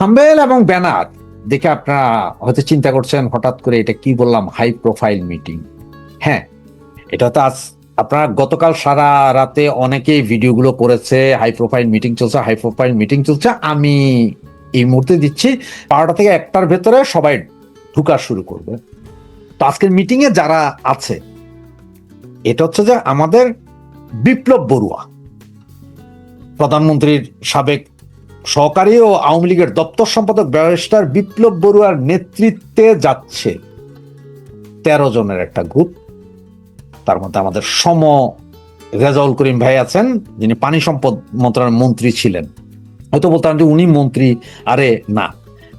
Thumbnail এবং banner দেখে আপনারা হয়তো চিন্তা করছেন হঠাৎ করে এটা কি বললাম, হাই প্রোফাইল মিটিং। হ্যাঁ, এটা তো আজ আপনারা গতকাল সারা রাতে অনেকেই ভিডিওগুলো করেছে, হাই প্রোফাইল মিটিং চলছে, হাই প্রোফাইল মিটিং চলছে। আমি এই মুহূর্তে দিচ্ছি 12টা থেকে 1টার ভেতরে সবাই ঢুকা শুরু করবে। তো আজকের মিটিং এ যারা আছে, এটা হচ্ছে যে আমাদের বিপ্লব বড়ুয়া, প্রধানমন্ত্রীর সাবেক সহকারী ও আওয়ামী লীগের দপ্তর সম্পাদক ব্যারিস্টার বিপ্লব বড়ুয়ার নেতৃত্বে যাচ্ছে 13 জনের একটা গ্রুপ। তার মধ্যে আমাদের রেজাউল করিম ভাই আছেন, যিনি পানি সম্পদ মন্ত্রণালয়ের মন্ত্রী ছিলেন। হয়তো বলতাম যে উনি মন্ত্রী, আরে না,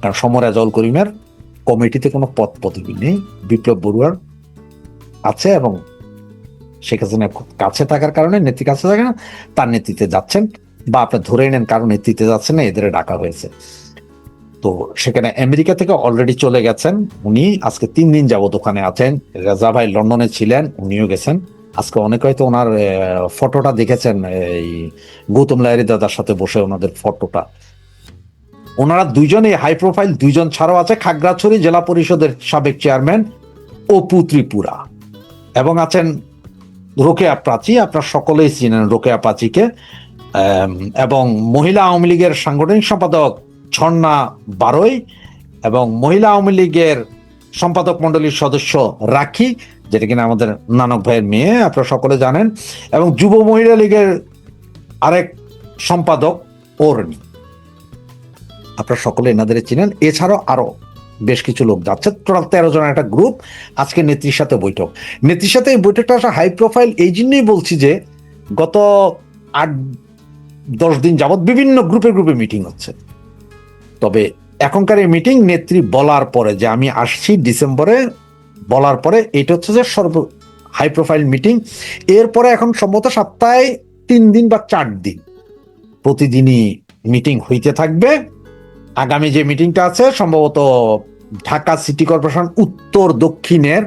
কারণ রেজাউল করিমের কমিটিতে কোনো পদ পদবি নেই, বিপ্লব বড়ুয়ার আছে এবং শেখ হাসিনা খুব কাছে থাকার কারণে, নেত্রী কাছে থাকে না, তার নেতৃত্বে যাচ্ছেন। বা আপনি ধরে নেন কারণ নেতৃত্বে যাচ্ছেন না, এদের ডাকা হয়েছে। তো সেখানে আমেরিকা থেকে অলরেডি চলে গেছেন উনি, আজকে 3 দিন যাবত ওখানে আছেন। রেজা ভাই লন্ডনে ছিলেন, উনিও গেছেন। আজকে অনেকে হয়তো ওনার ফটোটা দেখেছেন, এই গৌতম লাহিড়ী দাদার সাথে বসে ওনাদের ফটোটা। ওনারা দুইজনই হাই প্রোফাইল, দুইজন ছাড়াও আছে খাগড়াছড়ি জেলা পরিষদের সাবেক চেয়ারম্যান অপু ত্রিপুরা, এবং আছেন রোকেয়া প্রাচী, আপনার সকলেই চিনেন রোকেয়া প্রাচীকে, এবং মহিলা আওয়ামী লীগের সাংগঠনিক সম্পাদক ঝর্ণা বারোই, এবং মহিলা আওয়ামী লীগের সম্পাদক মন্ডলীর সদস্য রাখি, যেটা কিনা আমাদের নানক ভাইয়ের মেয়ে, আপনারা সকলে জানেন, এবং যুব মহিলা লীগের আরেক সম্পাদক অরুণী, আপনারা সকলে এনাদের চিনেন। এছাড়াও আরো বেশ কিছু লোক যাচ্ছে, টোটাল 13 জনের একটা গ্রুপ। আজকে নেত্রীর সাথে বৈঠক। নেত্রীর সাথে এই বৈঠকটা আসা হাই প্রোফাইল এই জন্যই বলছি যে গত 8-10 দিন যাবৎ বিভিন্ন গ্রুপে গ্রুপে মিটিং হচ্ছে। তবে এখনকার এই মিটিং নেত্রী বলার পরে যে আমি আসছি ডিসেম্বরে, বলার পরে এটা হচ্ছে যে সর্ব হাই প্রোফাইল মিটিং। এরপরে এখন সম্ভবত সপ্তাহে 3 দিন বা 4 দিন প্রতিদিনই মিটিং হইতে থাকবে। আগামী যে মিটিংটা আছে সম্ভবত ঢাকা সিটি কর্পোরেশন উত্তর দক্ষিণের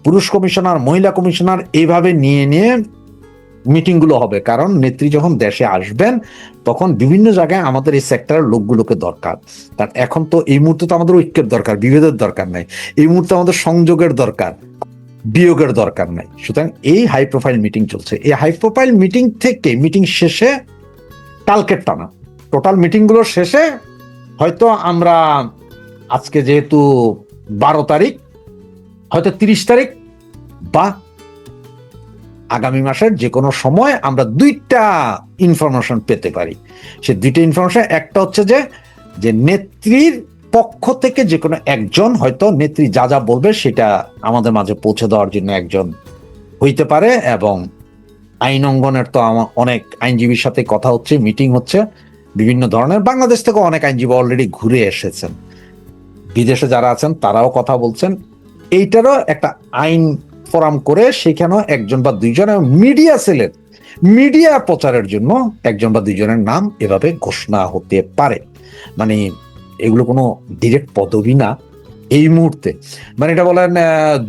পুরুষ কমিশনার, মহিলা কমিশনার, এইভাবে নিয়ে নিয়ে মিটিং গুলো হবে। কারণ নেত্রী যখন দেশে আসবেন তখন বিভিন্ন জায়গায় আমাদের এই সেক্টরের লোকগুলোকে দরকার। কারণ এখন তো এই মুহূর্তে তো আমাদের ঐক্যের দরকার, বিভেদের দরকার নাই। এই মুহূর্তে আমাদের সংযোগের দরকার, বিয়োগের দরকার নাই। সুতরাং এই হাই প্রোফাইল মিটিং চলছে। এই হাই প্রোফাইল মিটিং থেকে মিটিং শেষে কালকের টানা টোটাল মিটিং গুলোর শেষে হয়তো আমরা আজকে যেহেতু 12 তারিখ, হয়তো 30 তারিখ বা আগামী মাসের যে কোনো সময় আমরা 2টা ইনফরমেশন পেতে পারি। সে 2টা ইনফরমেশন, একটা হচ্ছে যে নেত্রীর পক্ষ থেকে যে কোনো একজন, হয়তো নেত্রী যা যা বলবে সেটা আমাদের মাঝে পৌঁছে দেওয়ার জন্য একজন হইতে পারে। এবং আইন অঙ্গনের তো অনেক আইনজীবীর সাথে কথা হচ্ছে, মিটিং হচ্ছে বিভিন্ন ধরনের। বাংলাদেশ থেকে অনেক আইনজীবী অলরেডি ঘুরে এসেছেন, বিদেশে যারা আছেন তারাও কথা বলছেন। এইটারও একটা আইন ফোরাম করে সেখানেও একজন বা দুইজন, মিডিয়া সেলের মিডিয়া প্রচারের জন্য একজন বা দুইজনের নাম এভাবে ঘোষণা হতে পারে। মানে এগুলো কোনো ডিরেক্ট পদবি না এই মুহূর্তে, মানে এটা বলেন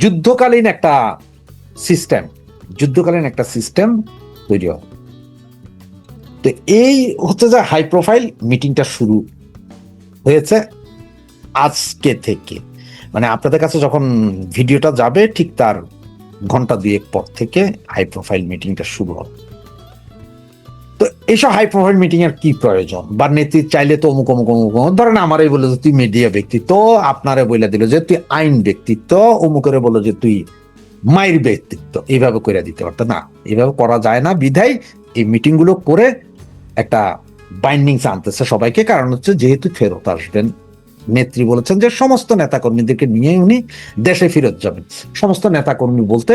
যুদ্ধকালীন একটা সিস্টেম তৈরি হয়। তো এই হচ্ছে যে হাই প্রোফাইল মিটিংটা শুরু হয়েছে আজকে থেকে। মানে আপনাদের কাছে যখন ভিডিওটা যাবে ঠিক তার ঘন্টা 2 পর থেকে হাই প্রোফাইল মিটিংটা শুরু হবে। তো এইসব হাই প্রোফাইল মিটিং এর কি প্রয়োজন? বা নেত্রী চাইলে তো অমুক অমুক অমুক, ধরেন আমারই বলে যে তুই মিডিয়া ব্যক্তিত্ব, আপনারে বলে দিল যে তুই আইন ব্যক্তিত্ব, অমুকেরে বললো যে তুই মায়ের ব্যক্তিত্ব, এইভাবে করে দিতে পারতো না। এইভাবে করা যায় না, বিধায় এই মিটিং গুলো করে একটা বাইন্ডিং আনতেছে সবাইকে। কারণ হচ্ছে যেহেতু ফেরত আসবেন, নেত্রী বলেছেন যে সমস্ত নেতাকর্মীদেরকে নিয়ে উনি দেশে ফেরত যাবেন। সমস্ত নেতাকর্মী বলতে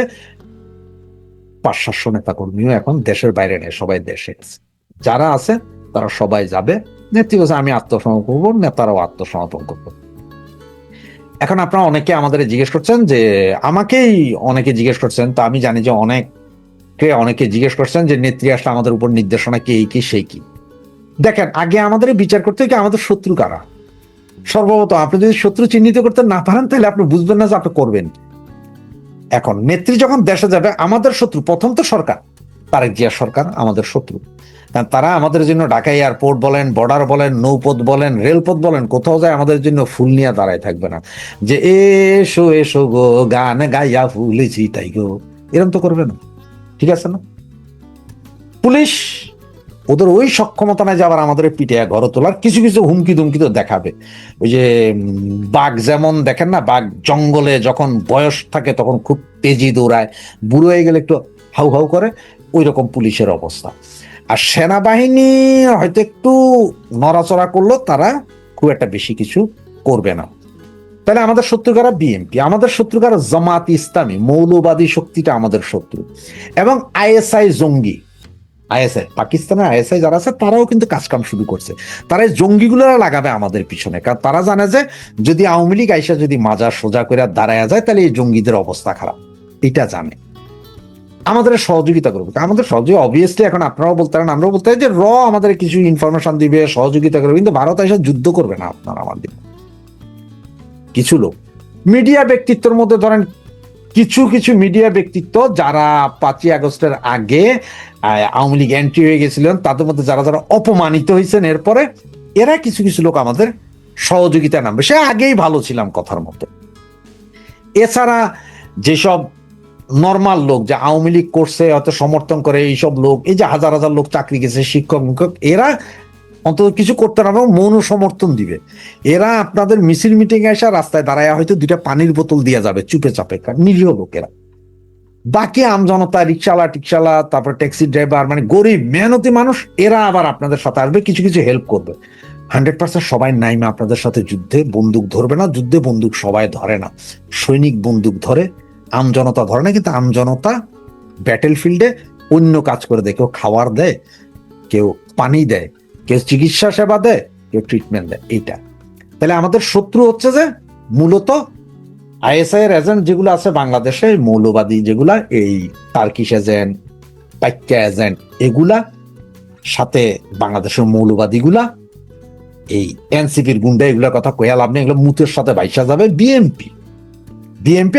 500-700 নেতাকর্মীও এখন দেশের বাইরে নেই, সবাই দেশে আছে। যারা আছে তারা সবাই যাবে। নেত্রী বলছে আমি আত্মসমর্পণ করবো, নেতারাও আত্মসমর্পণ করবো। এখন আপনারা অনেকে আমাদের জিজ্ঞেস করছেন, যে আমাকেই অনেকে জিজ্ঞেস করছেন, তো আমি জানি যে অনেকে জিজ্ঞেস করছেন যে নেত্রী আসলে আমাদের উপর নির্দেশনা কি, এই কি সেই কি। দেখেন, আগে আমাদের বিচার করতে কি আমাদের শত্রু কারা। সর্বপ্রথম আপনি যদি শত্রু চিহ্নিত করতে না পারেন তাহলে আপনি বুঝবেন না যে আপনি করবেন। এখন নেত্রী যখন দেশে যাবে, আমাদের শত্রু প্রথম তো সরকার, তারেক জিয়া সরকার আমাদের শত্রু। কারণ তারা আমাদের জন্য ঢাকা এয়ারপোর্ট বলেন, বর্ডার বলেন, নৌপথ বলেন, রেলপথ বলেন, কোথাও যায় আমাদের জন্য ফুল নিয়ে দাঁড়ায় থাকবে না যে এসো এসো গো গান গাইয়া ফুল ছিটাই গো, এরকম তো করবে না। ঠিক আছে না? পুলিশ ওদের ওই সক্ষমতা নাই যে আবার আমাদের পিঠে ঘর তোলার, কিছু কিছু হুমকি দুমকি তো দেখাবে। ওই যে বাঘ যেমন দেখেন না, বাঘ জঙ্গলে যখন বয়স থাকে তখন খুব তেজি দৌড়ায়, বুড়ো হয়ে গেলে একটু হাউ হাউ করে, ওই রকম পুলিশের অবস্থা। আর সেনাবাহিনী হয়তো একটু নড়াচড়া করলো, তারা খুব একটা বেশি কিছু করবে না। তাহলে আমাদের শত্রু কারা? বিএনপি। আমাদের শত্রু কারা? জামাত ইসলামী, মৌলবাদী শক্তিটা আমাদের শত্রু। এবং আইএসআই জঙ্গি, আইএসআই পাকিস্তানের আইএসআই যারা আছে তারাও কিন্তু কাজকাম শুরু করছে। তারা এই জঙ্গিগুলো লাগাবে আমাদের পিছনে, কারণ তারা জানে যে যদি আওয়ামী লীগ আইসা যদি মাজার সোজা করে দাঁড়ায় যায় তাহলে এই জঙ্গিদের অবস্থা খারাপ, এটা জানে। আমাদের সহযোগিতা করবে, আমাদের সহযোগী অবভিয়াসলি এখন আপনারাও বলতে পারেন, আমরাও বলতে পারি যে আমাদের কিছু ইনফরমেশন দিবে, সহযোগিতা করবে, কিন্তু ভারত এসে যুদ্ধ করবে না আপনারা আমাদের। কিছু লোক মিডিয়া ব্যক্তিত্বের মধ্যে ধরেন কিছু কিছু মিডিয়া ব্যক্তিত্ব যারা 5ই আগস্টের আগে আওয়ামী লীগ এন্ট্রি হয়ে গেছিলেন, তাদের মধ্যে যারা যারা অপমানিত হয়েছেন এরপরে, এরা কিছু কিছু লোক আমাদের সহযোগিতা নামবে। সে আগেই ভালো ছিলাম কথার মতো। এছাড়া যেসব নর্মাল লোক যে আওয়ামী লীগ করছে হয়তো সমর্থন করে, এইসব লোক, এই যে হাজার হাজার লোক চাকরি গেছে, শিক্ষক মুক্ষক, এরা অন্তত কিছু করতে না পারো মৌন সমর্থন দিবে। এরা আপনাদের মিছিল মিটিং এ এসে রাস্তায় দাঁড়ায় হয়তো 2টা পানির বোতল দিয়ে যাবে চুপে চাপে, নিরীহ লোকেরা। বাকি আমজনতা, রিক্সাওয়ালা টিক্সাওয়ালা, তারপর ট্যাক্সি ড্রাইভার, মানে গরিব মেহনতি মানুষ, এরা আবার আপনাদের সাথে আসবে, কিছু কিছু হেল্প করবে। 100% সবাই নাইমে আপনাদের সাথে যুদ্ধে বন্দুক ধরবে না, যুদ্ধে বন্দুক সবাই ধরে না, সৈনিক বন্দুক ধরে, আমজনতা ধরে না। কিন্তু আমজনতা ব্যাটেল ফিল্ডে অন্য কাজ করে দেয়, কেউ খাবার দেয়, কেউ পানি দেয়, কেউ চিকিৎসা সেবা দেয়, কেউ ট্রিটমেন্ট দেয়, এইটা। তাহলে আমাদের শত্রু হচ্ছে যে মূলত আইএসআই এর এজেন্ট যেগুলো আছে বাংলাদেশে, মৌলবাদী যেগুলা, এই টার্কিশ এজেন্ট, পাইকা এজেন্ট, এগুলা, সাথে বাংলাদেশের মৌলবাদীগুলা, এই এনসিপির গুন্ডা, এগুলোর কথা কয়া লাভ নেই, এগুলো মুতের সাথে বাইসা যাবে। বিএনপি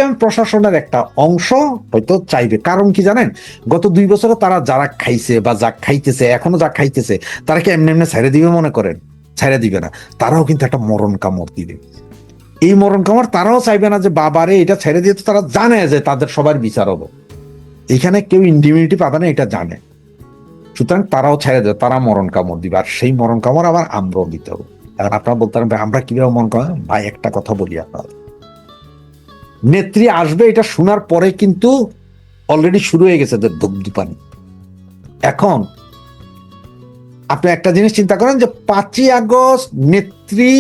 আমি প্রশাসনের একটা অংশ হয়তো চাইবে, কারণ কি জানেন, গত 2 বছরে তারা যারা খাইছে বা যা খাইতেছে, এখনো যা খাইতেছে, তারা কি এমনি এমনি ছেড়ে দিবে মনে করেন? ছেড়ে দিবে না। তারাও কিন্তু একটা মরণ কামড় দিবে। এই মরণ কামড় তারাও চাইবে না যে বাবারে এটা ছেড়ে দিয়ে, তো তারা জানে যে তাদের সবার বিচার হবে, এখানে কেউ ইন্ডিমিউনিটি পাবে না, এটা জানে। সুতরাং তারাও ছেড়ে দেবে, তারা মরণ কামড় দিবে, আর সেই মরণ কামড় আবার আমরাও দিতে হবে। এখন আপনারা বলতে পারেন আমরা কিভাবে মরণ কামড়? ভাই একটা কথা বলি, আপনার নেত্রী আসবে এটা শোনার পরে কিন্তু অলরেডি শুরু হয়ে গেছে ধূপধুপানি। এখন আপনি একটা জিনিস চিন্তা করেন যে 5ই আগস্ট নেত্রী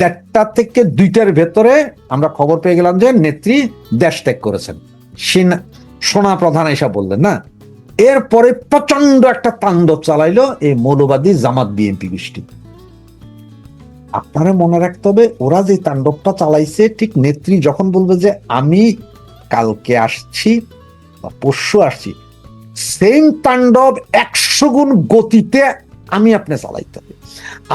1:30 থেকে 2টার ভেতরে আমরা খবর পেয়ে গেলাম যে নেত্রী দেশ ত্যাগ করেছেন, সোনা প্রধান এসব বললেন না। এরপরে প্রচন্ড একটা তাণ্ডব চালাইলো এই মৌলবাদী জামাত বিএনপি গোষ্ঠী। আপনারা মনে রাখতে হবে, ওরা যে তাণ্ডবটা চালাইছে, ঠিক নেত্রী যখন বলবে যে আমি কালকে আসছি বা পরশু আসছি, সেম তাণ্ডব 100 গুণ গতিতে আমি আপনি চালাইতে হবে।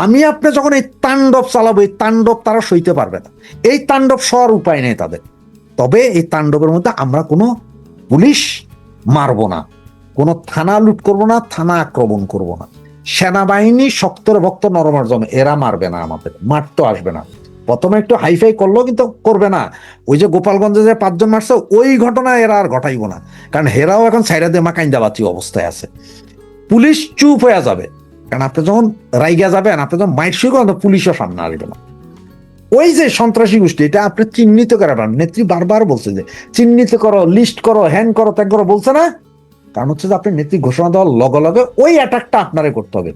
আমি আপনি যখন এই তাণ্ডব চালাবো, এই তাণ্ডব তারা সইতে পারবে না, এই তাণ্ডব সর উপায় নেই তাদের। তবে এই তাণ্ডবের মধ্যে আমরা কোনো পুলিশ মারবো না, কোনো থানা লুট করবো না, থানা আক্রমণ করবো না। সেনাবাহিনী শক্তর ভক্ত নরমার জমে, এরা মারবে না, আমাদের মারতে আসবে না। প্রথমে একটু হাইফাই করলো, কিন্তু করবে না। ওই যে গোপালগঞ্জে যে 5 জন মারছে, ওই ঘটনা এরা আর ঘটাইবো না, কারণ হেরাও এখন ছাইরা দিয়ে মাকাইন্দাবাচি অবস্থায় আছে। পুলিশ চুপ হয়ে যাবে, কারণ আপনি যখন রাইগা যাবেন, আপনি যখন মাইট শুরু করেন, পুলিশও সামনে আসবে না। ওই যে সন্ত্রাসী গোষ্ঠী, এটা আপনি চিহ্নিত করে পারেন। নেত্রী বারবার বলছে যে চিহ্নিত করো, লিস্ট করো, হ্যান করো, ত্যাগ করো, বলছে না? কারণ হচ্ছে যে আপনি নেত্রী ঘোষণা দেওয়ার লগে লগে ওই অ্যাটাকটা আপনারে করতে হবে।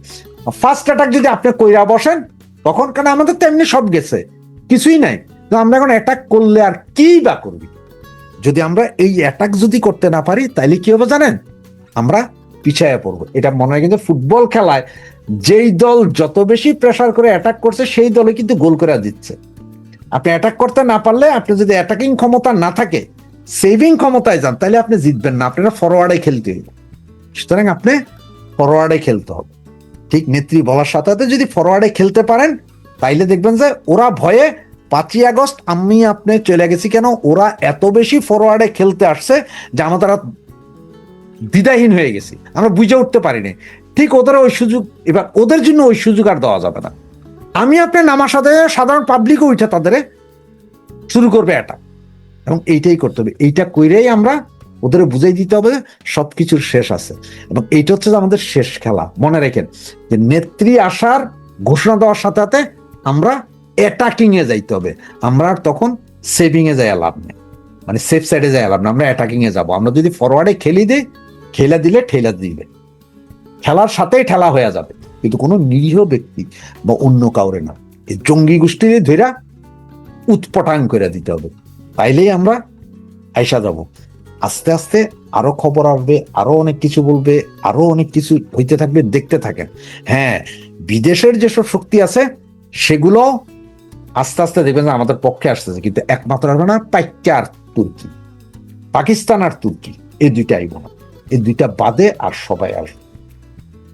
ফার্স্ট অ্যাটাক যদি আপনি কইরা বসেন তখন, কারণ আমাদের তো এমনি সব গেছে, কিছুই নাই, তো আমরা এখন অ্যাটাক করলে আর কি বা করবি? যদি আমরা এই অ্যাটাক যদি করতে না পারি, তাইলে কি হবে জানেন? আমরা পিছায়া পড়বো। এটা মনে হয় কিন্তু ফুটবল খেলায় যেই দল যত বেশি প্রেসার করে অ্যাটাক করছে, সেই দলে কিন্তু গোল করে দিচ্ছে। আপনি অ্যাটাক করতে না পারলে, আপনি যদি অ্যাটাকিং ক্ষমতা না থাকে, সেভিং ক্ষমতায় যান, তাহলে আপনি জিতবেন না, আপনারা ফরওয়ার্ডে খেলতে হবে। সুতরাং আপনি ফরওয়ার্ডে খেলতে হবে। ঠিক নেত্রী বলার সাথে সাথে যদি ফরওয়ার্ডে খেলতে পারেন, তাইলে দেখবেন যে ওরা ভয়ে 5ই আগস্ট আমি আপনি চলে গেছি কেন, ওরা এত বেশি ফরওয়ার্ডে খেলতে আসছে যে আমাদের দ্বিধাহীন হয়ে গেছি, আমরা বুঝে উঠতে পারিনি। ঠিক ওদের ওই সুযোগ, এবার ওদের জন্য ওই সুযোগ আর দেওয়া যাবে না। আমি আপনি নামার সাথে সাধারণ পাবলিকও উঠে তাদের শুরু করবে এটা, এবং এইটাই করতে হবে। এইটা কইরেই আমরা ওদের বুঝাই দিতে হবে সবকিছুর শেষ আছে, এবং এইটা হচ্ছে আমাদের শেষ খেলা। মনে রাখেন যে নেত্রী আসার ঘোষণা দেওয়ার সাথে সাথে আমরা অ্যাটাকিং এ যাইতে হবে। আমরা আর তখন সেভিং এ যাই লাভ নেই, মানে সেফ সাইডে যাই লাভ না, আমরা অ্যাটাকিং এ যাবো। আমরা যদি ফরওয়ার্ডে খেলি দিই, খেলা দিলে ঠেলা দিবে, খেলার সাথেই ঠেলা হয়ে যাবে, কিন্তু কোনো নিরীহ ব্যক্তি বা অন্য কাউরে না। এই জঙ্গি গোষ্ঠী ধৈরা উৎপটাং করে দিতে হবে, তাইলেই আমরা আইসা যাব। আস্তে আস্তে আরো খবর আসবে, আরো অনেক কিছু বলবে, আরো অনেক কিছু হইতে থাকবে, দেখতে থাকেন। হ্যাঁ, বিদেশের যেসব শক্তি আছে সেগুলো আস্তে আস্তে দেখবেন আমাদের পক্ষে আসতেছে, কিন্তু একমাত্র আসবে না পাইকা আর তুর্কি, পাকিস্তান আর তুর্কি, এই দুইটা আইব না। এই দুইটা বাদে আর সবাই আসবে,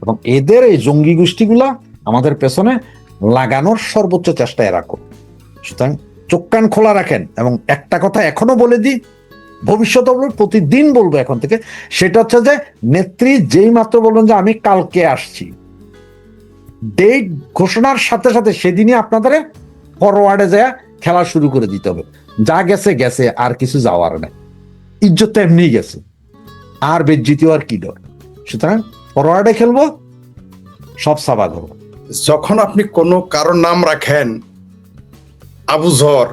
এবং এদের এই জঙ্গি গোষ্ঠীগুলা আমাদের পেছনে লাগানোর সর্বোচ্চ চেষ্টা এরা করবে। সুতরাং চোখ কান খোলা রাখেন, এবং একটা কথা এখনো বলে দিই, ভবিষ্যতে বলবো, প্রতিদিন বলবো এখন থেকে, সেটা হচ্ছে যে নেত্রী যেই মাত্র বলবেন যে আমি কালকে আসছি, ডেট ঘোষণার সাথে সাথে সেদিনই আপনাদের ফরওয়ার্ডে যায় খেলা শুরু করে দিতে হবে। যা গেছে গেছে, আর কিছু যাওয়ার নেই, ইজ্জত তো এমনি গেছে, আর বেজ্জিত আর কি ডর। সুতরাং ফরওয়ার্ডে খেলবো, সব সাবা করবো। যখন আপনি কোনো কারোর নাম রাখেন আবু জর,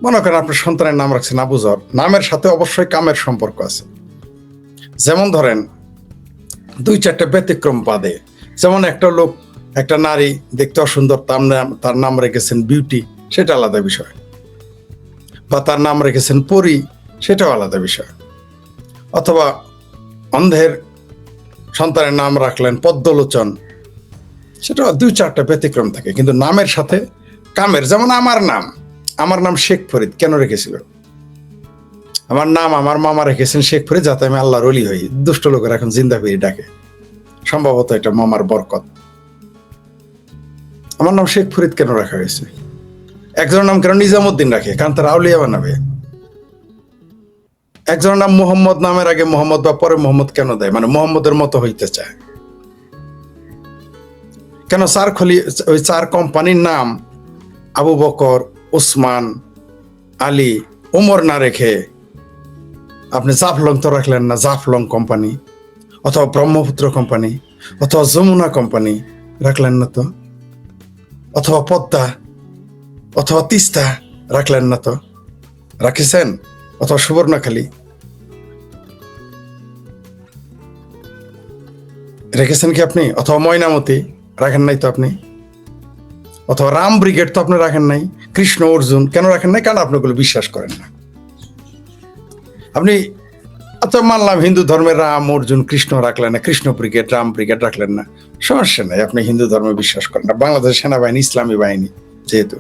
মনে করেন আপনার সন্তানের নাম রাখছেন আবু জর, নামের সাথে অবশ্যই কামের সম্পর্ক আছে। যেমন ধরেন 2-4টা ব্যতিক্রম বাদে, যেমন একটা লোক, একটা নারী দেখতে অসুন্দর, তার নাম রেখেছেন বিউটি, সেটা আলাদা বিষয়, বা তার নাম রেখেছেন পরী, সেটাও আলাদা বিষয়। অথবা অন্ধের সন্তানের নাম রাখলেন পদ্মলোচন, সেটা 2-4টা ব্যতিক্রম থাকে, কিন্তু নামের সাথে কামের, যেমন আমার নাম শেখ ফরিদ কেন রেখেছিল? আমার নাম আমার মামা রেখেছেন শেখ ফরিদ, যাতে আমি আল্লাহর ওলি হই। দুষ্ট লোকের এখন জিন্দাফিরি ডাকে, সম্ভবত এটা মামার বরকত। আমার নাম শেখ ফরিদ কেন রাখা হয়েছে? একজনের নাম কেন নিজামুদ্দিন রাখে? কারণ তার আউলিয়া বানাবে। একজনের নাম মোহাম্মদ, নামের আগে মোহাম্মদ বা পরে মোহাম্মদ কেন দেয়? মানে মোহাম্মদের মতো হইতে চায়। কেন ওই 4 কোম্পানির নাম আবু বকর, ওসমান, আলী, ওমর না রেখে আপনি জাফলং তো রাখলেন না? জাফলং কোম্পানি, অথবা ব্রহ্মপুত্র কোম্পানি, অথবা যমুনা কোম্পানি রাখলেন না তো? অথবা পদ্মা, অথবা তিস্তা রাখলেন না তো? রাখিছেন? অথবা সুবর্ণখালী রেখেছেন কি আপনি? অথবা ময়নামতি রাখেন নাই তো আপনি? অথবা রাম ব্রিগেড তো আপনি রাখেন নাই? কৃষ্ণ অর্জুন কেন রাখেন নাই? কারণ আপনি ওগুলো বিশ্বাস করেন না। আপনি আচ্ছা মানলাম হিন্দু ধর্মের রাম, অর্জুন, কৃষ্ণ রাখলেন না, কৃষ্ণ ব্রিগেড, রাম ব্রিগেড রাখলেন না, সমস্যা নাই, আপনি হিন্দু ধর্মে বিশ্বাস করেন না। বাংলাদেশের সেনাবাহিনী ইসলামী বাহিনী যেহেতু,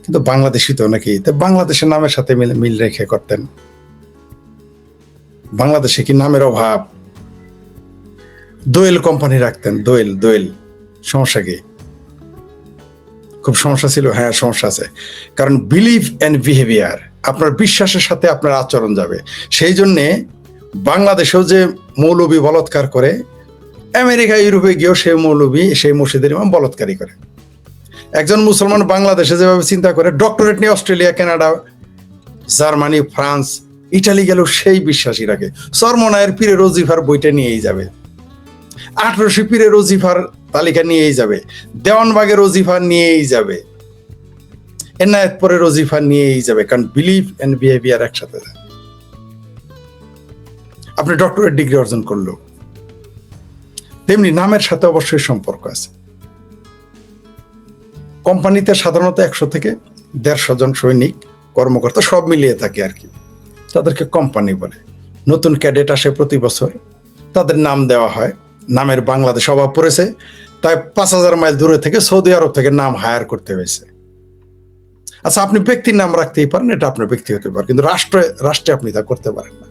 কিন্তু বাংলাদেশি তো নাকি, তো বাংলাদেশের নামের সাথে মিল রেখে করতেন। বাংলাদেশে কি নামের অভাব? দোয়েল কোম্পানি রাখতেন, দোয়েল, সমস্যা কি? খুব সমস্যা ছিল? হ্যাঁ, সমস্যা আছে। কারণ বিলিভ অ্যান্ড বিহেভিয়ার, আপনার বিশ্বাসের সাথে আপনার আচরণ যাবে। সেই জন্যে বাংলাদেশেও যে মৌলবী বলৎকার করে, আমেরিকা ইউরোপে গিয়েও সেই মৌলবী সেই মসজিদের ইমাম বলৎকারী করে। একজন মুসলমান বাংলাদেশে যেভাবে চিন্তা করে, ডক্টরেট নিয়ে Australia, Canada, Germany, France, Italy গেলেও সেই বিশ্বাসী রাখে। চরমনায়ের পীরে রোজিফার বইটা নিয়েই যাবে, 1800 পীরে রোজিফার তালিকা নিয়েই যাবে, দেওয়ানবাগের রোজিফা নিয়েই যাবে, এনায়েতপুরে রোজিফা নিয়েই যাবে, কারণ বিলিভ এন্ড বিহেভিয়ার একসাথে যায়। আপনি ডক্টরেট ডিগ্রি অর্জন করলো, তেমনি নামের সাথে অবশ্যই সম্পর্ক আছে। কোম্পানিতে সাধারণত 100 থেকে 150 জন সৈনিক, কর্মকর্তা সব মিলিয়ে থাকে আর কি, তাদেরকে কোম্পানি বলে। নতুন ক্যাডেট আসে প্রতি বছর, তাদের নাম দেওয়া হয়। নামের বাংলাদেশ অভাব পড়েছে, তাই 5000 মাইল দূরে থেকে সৌদি আরব থেকে নাম হায়ার করতে হয়েছে। আচ্ছা, আপনি ব্যক্তির নাম রাখতেই পারেন, এটা আপনার ব্যক্তি হতে পারে, কিন্তু রাষ্ট্রে আপনি তা করতে পারেন না।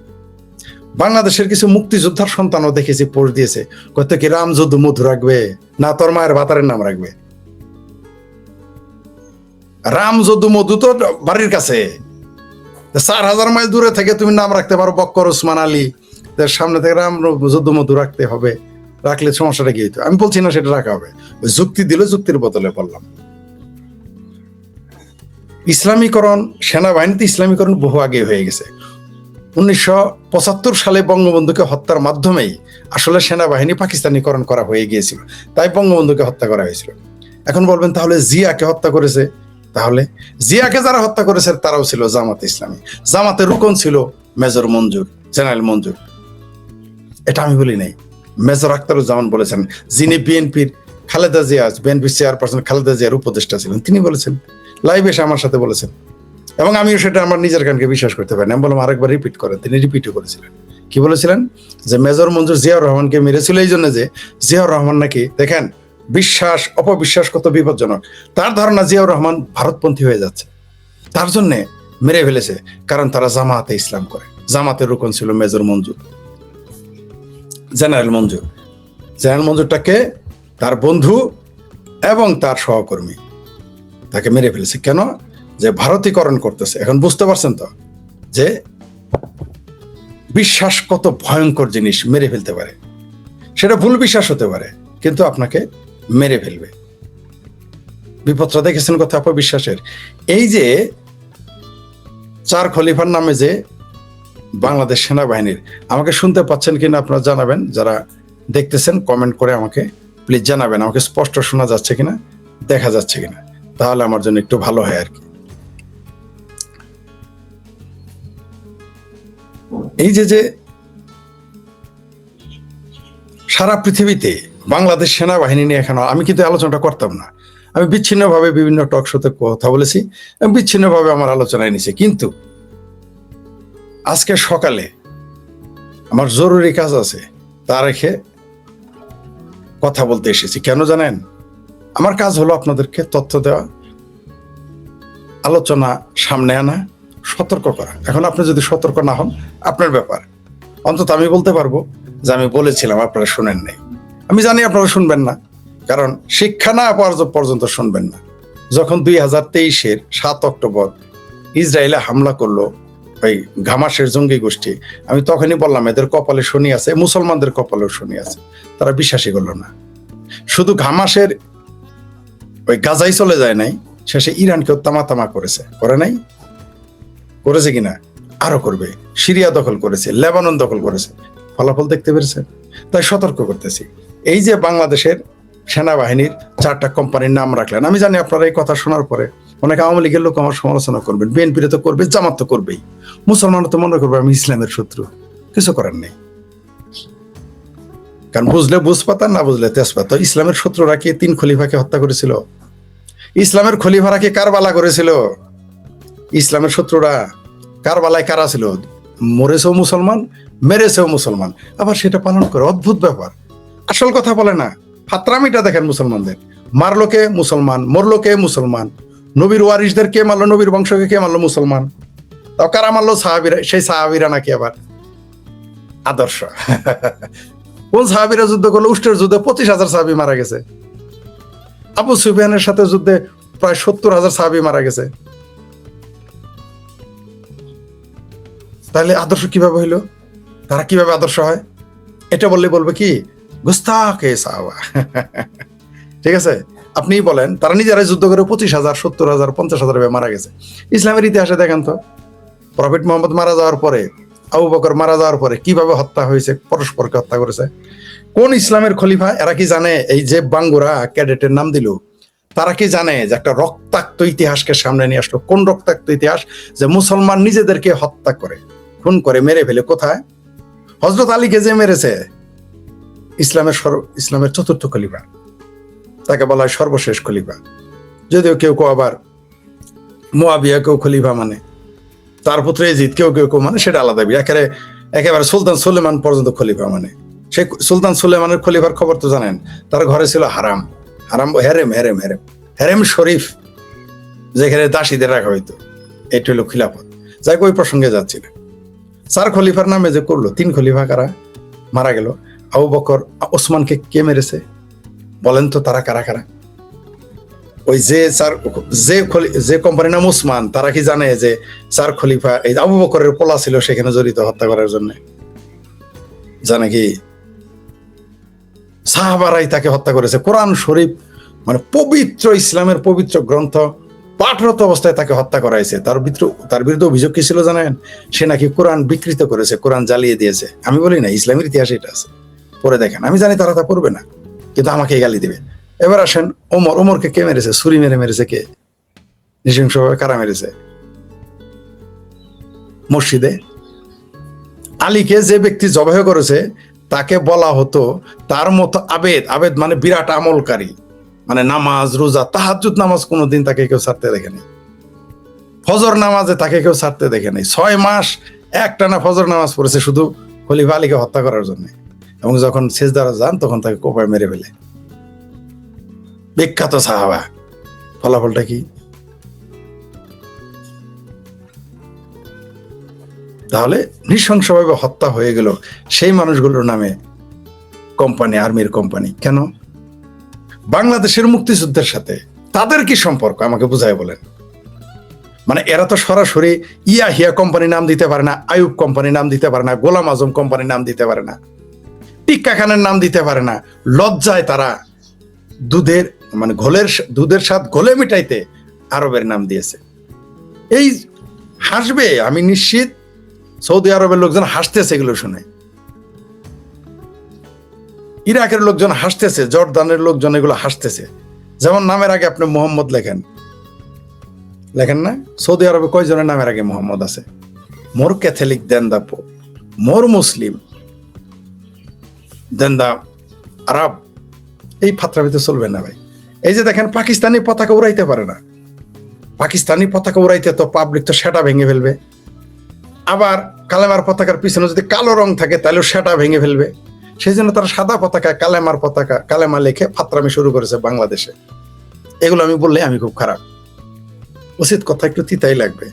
বাংলাদেশের কিছু মুক্তিযোদ্ধার সন্তানও দেখেছি পোস্ট দিয়েছে, কত কি রাম যদু মধু রাখবে না তোর মায়ের ভাতারের নাম রাখবে? রাম যদু মধু তো বাড়ির কাছে, 4000 মাইল দূরে থেকে তুমি নাম রাখতে পারো বক্কর, ওসমান, আলী, সামনে থেকে রাম যদু মধু রাখতে হবে? রাখলে সমস্যাটা কি হইতো? আমি বলছি না সেটা রাখা হবে, ওই যুক্তি দিল, যুক্তির বদলে বললাম। ইসলামীকরণ, সেনাবাহিনীতে ইসলামীকরণ বহু আগে হয়ে গেছে। 1975 সালে বঙ্গবন্ধুকে হত্যার মাধ্যমেই আসলে সেনাবাহিনী পাকিস্তানিকরণ করা হয়ে গিয়েছিল, তাই বঙ্গবন্ধুকে হত্যা করা হয়েছিল। এখন বলবেন তাহলে জিয়াকে হত্যা করেছে, তাহলে জিয়াকে যারা হত্যা করেছে তারাও ছিল জামাতে ইসলামী। জামাতের রুকন ছিল মেজর মঞ্জুর, জেনারেল মঞ্জুর। এটা আমি বলি নাই, মেজর আখতারুজ্জামান বলেছেন, যিনি বিএনপির খালেদা জিয়া, বিএনপির চেয়ারপারসন খালেদা জিয়ার উপদেষ্টা ছিলেন, তিনি বলেছেন, লাইভে এসে আমার সাথে বলেছেন, এবং আমিও সেটা আমার নিজের কানকে বিশ্বাস করতে পারি না। আমি বললাম আরেকবার রিপিট করেন। তিনি রিপিটও করেছিলেন। কি বলেছিলেন? যে মেজর মঞ্জুর জিয়াউর রহমানকে মেরেছিল এই জন্য যে জিয়াউর রহমান নাকি, দেখেন বিশ্বাস অপবিশ্বাস কত বিপজ্জনক, তার ধারণা জিয়াউর রহমান ভারতপন্থী হয়ে যাচ্ছে, তার জন্য মেরে ফেলেছে, কারণ তারা জামাতে ইসলাম করে। জামাতের রুকন ছিল মেজর মঞ্জুর, জেনারেল মঞ্জুর। জেনারেল মঞ্জুরটাকে তার বন্ধু এবং তার সহকর্মী তাকে মেরে ফেলেছে। কেন? যে ভারতীকরণ করতেছে। এখন বুঝতে পারছেন তো যে বিশ্বাস কত ভয়ঙ্কর জিনিস, মেরে ফেলতে পারে। সেটা ভুল বিশ্বাস হতে পারে, কিন্তু আপনাকে মেরে ফেলবে। বিপদটা দেখেছেন কথা অপবিশ্বাসের। এই যে 4 খলিফার নামে যে বাংলাদেশ সেনাবাহিনীর, আমাকে শুনতে পাচ্ছেন কিনা আপনারা জানাবেন, যারা দেখতেছেন কমেন্ট করে আমাকে প্লিজ জানাবেন, আমাকে স্পষ্ট শোনা যাচ্ছে কিনা, দেখা যাচ্ছে কিনা, তাহলে আমার জন্য একটু ভালো হয় আর কি। এই যে সারা পৃথিবীতে বাংলাদেশ সেনাবাহিনী নিয়ে এখানে আমি কিন্তু আলোচনাটা করতাম না, আমি বিচ্ছিন্নভাবে বিভিন্ন টক শোতে কথা বলেছি, আমি বিচ্ছিন্নভাবে আমার আলোচনায় নিছি, কিন্তু আজকে সকালে আমার জরুরি কাজ আছে, তা রেখে কথা বলতে এসেছি। কেন জানেন? আমার কাজ হলো আপনাদেরকে তথ্য দেওয়া, আলোচনা সামনে আনা, সতর্ক করা। এখন আপনি যদি সতর্ক না হন আপনার ব্যাপার, অন্তত আমি বলতে পারবো যে আমি বলেছিলাম, আপনারা শুনেন নাই। আমি জানি আপনারা শুনবেন না, কারণ শিক্ষা না পাওয়ার পর্যন্ত শুনবেন না। যখন 2023-এর 7 অক্টোবর ইসরায়েলে হামলা করলো ওই ঘামাসের জঙ্গি গোষ্ঠী, আমি তখনই বললাম এদের কপালে শনি আছে, মুসলমানদের কপালেও শনি আছে। তারা বিশ্বাসই করলো না। শুধু ঘামাসের ওই গাজাই চলে যায় নাই, শেষে ইরানকেও তামা করেছে, করে নাই? করেছে কিনা? আরো করবে। সিরিয়া দখল করেছে, লেবানন দখল করেছে, ফলাফল দেখতে পেরেছেন? তাই সতর্ক করতেছি। এই যে বাংলাদেশের সেনাবাহিনীর 4টা কোম্পানির নাম রাখলেন, আমি জানি আপনারা এই কথা শোনার পরে অনেক আওয়ামী লীগের লোক আমার সমালোচনা করবেন, বিএনপি তো করবে, জামাত তো করবেই, মুসলমান তো মনে করবে আমি ইসলামের শত্রু। কিছু করার নেই, কারণ বুঝলে বুঝপাতা, না বুঝলে তেজপাতা। ইসলামের শত্রুরা কি 3 খলিফাকে হত্যা করেছিল? ইসলামের খলিফারা কি কারবালা করেছিল? ইসলামের শত্রুরা কারবালায় কারা ছিল? মরেছেও মুসলমান, মেরেছেও মুসলমান, আবার সেটা পালন করে। অদ্ভুত ব্যাপার। আসল কথা বলে না, ফাতরামিটা দেখেন মুসলমানদের। মারলো কে? মুসলমান। মরলো কে? মুসলমান। নবীর ওয়ারিসদের কে মারলো? নবীর বংশকে কে মারলো? মুসলমান। তাও কারা মারলো? সাহাবীরা। সেই সাহাবীরা নাকি আবার আদর্শ। কোন সাহাবীরা যুদ্ধ করলো? উষ্টের যুদ্ধে 25,000 সাহাবী মারা গেছে। আবু সুফিয়ানের সাথে যুদ্ধে প্রায় 70,000 সাহাবী মারা গেছে। তাহলে আদর্শ কিভাবে হইলো? তারা কিভাবে আদর্শ হয়? এটা বললে বলবে কি গুস্তাখে সাহাবা। ঠিক আছে, আপনি বলেন তারা নিজেরাই যুদ্ধ করে 25,000, 70,000, 50,000 মারা গেছে। ইসলামের ইতিহাসে দেখেন তো, প্রফেট মোহাম্মদ মারা যাওয়ার পরে, আবু বকর মারা যাওয়ার পরে কিভাবে হত্যা হয়েছে, পরস্পরকে হত্যা করেছে। কোন ইসলামের খলিফা? এরা কি জানে এই যে বাঙ্গুরা ক্যাডেটের নাম দিল, তারা কি জানে যে একটা রক্তাক্ত ইতিহাসকে সামনে নিয়ে আসলো? কোন রক্তাক্ত ইতিহাস? যে মুসলমান নিজেদেরকে হত্যা করে, খুন করে, মেরে ফেলে। কোথায়? হযরত আলীকে যে মেরেছে, ইসলামের 4র্থ খলিফা, তাকে বলা হয় সর্বশেষ খলিফা। যদিও কেউ কেউ আবার মুয়াবিয়া কেউ খলিফা মানে, তার পুত্র ইয়াজিদ কেউ কেউ মানে, সেটা আলাদা। একেবারে সুলতান সুলেমান পর্যন্ত খলিফা মানে। সেই সুলতান সুলেমানের খলিফার খবর তো জানেন, তার ঘরে ছিল হারাম, হেরেম শরীফ, যেখানে দাসীদের রাখা হইতো। এটা হলো খিলাফত। যাই ওই প্রসঙ্গে যাচ্ছি না। 4 খলিফার নামে যে করলো, 3 খলিফা কারা মারা গেল? আবু বকর, ওসমানকে কে মেরেছে বলেন তো? তারা কারা কারা? ওই যে কোম্পানির নাম ওসমান, তারা কি জানে যে 4 খলিফা এই আবু বকরের পোলা ছিল সেখানে জড়িত হত্যা করার জন্য? জানে কি? সাহাবারাই তাকে হত্যা করেছে। কোরআন শরীফ মানে পবিত্র ইসলামের পবিত্র গ্রন্থ পাঠরত অবস্থায় তাকে হত্যা করা হয়েছে। তার বিরুদ্ধে অভিযোগ কি ছিল জানেন? সে নাকি কোরআন বিকৃত করেছে, কোরআন জ্বালিয়ে দিয়েছে। আমি বলি না, ইসলামের ইতিহাসে এটা আছে, পড়ে দেখেন। আমি জানি তারা তা পড়বে না, কিন্তু আমাকে গালি দিবে। এবার আসেন ওমরকে কে মেরেছে? ছুরি মেরেছে কে? নৃশংসভাবে কারা মেরেছে? মসজিদে আলীকে যে ব্যক্তি জবাহ করেছে তাকে বলা হতো তার মতো আবেদ মানে বিরাট আমলকারী, মানে নামাজ রোজা তাহাজ্জুদ নামাজ কোনোদিন তাকে কেউ ছাড়তে দেখেনি। ফজর নামাজে তাকে কেউ ছাড়তে দেখেনি। 6 মাস একটানা ফজর নামাজ পড়েছে শুধু খলিফা আলীকে হত্যা করার জন্য। এবং যখন সেজদারে যান তখন তাকে কোপায় মেরে ফেলে। বিখ্যাত সাহাবা। ফলাফলটা কি? তাহলে নৃশংসভাবে হত্যা হয়ে গেল সেই মানুষগুলোর নামে কোম্পানি, আর্মির কোম্পানি। কেন? বাংলাদেশের মুক্তিযুদ্ধের সাথে তাদের কি সম্পর্ক আমাকে বুঝায় বলেন। মানে এরা তো সরাসরি ইয়াহিয়া কোম্পানি নাম দিতে পারে না, আইয়ুব কোম্পানি নাম দিতে পারে না, গোলাম আজম কোম্পানির নাম দিতে পারে না, টিক্কা খানের নাম দিতে পারে না। লজ্জায় তারা দুধের স্বাদ ঘোলে মিটাইতে আরবের নাম দিয়েছে। এই হাসবে, আমি নিশ্চিত সৌদি আরবের লোকজন হাসতেছে এগুলো শুনে, ইরাকের লোকজন হাসতেছে, জর্দানের লোকজন এগুলো হাসতেছে। যেমন নামের আগে আপনি মোহাম্মদ লেখেন না? সৌদি আরবে কয়জনের নামের আগে মোহাম্মদ আছে? মোর ক্যাথলিক দেন দা পোপ, মোর মুসলিম দেন দা আরব। এই ফাত্রাবিতে চলবে না ভাই। এই যে দেখেন পাকিস্তানি পতাকা উড়াইতে পারে না, পাকিস্তানি পতাকা উড়াইতে তো পাবলিক তো সেটা ভেঙে ফেলবে। আবার কালেমার পতাকার পিছনে যদি কালো রং থাকে তাহলে সেটা ভেঙে ফেলবে। সেই জন্য তারা সাদা পতাকা, কালেমা লিখে ফাত্রামি শুরু করেছে বাংলাদেশে। এগুলো আমি বললে আমি খুব খারাপ, উচিত কথা একটু তিতাই লাগবে।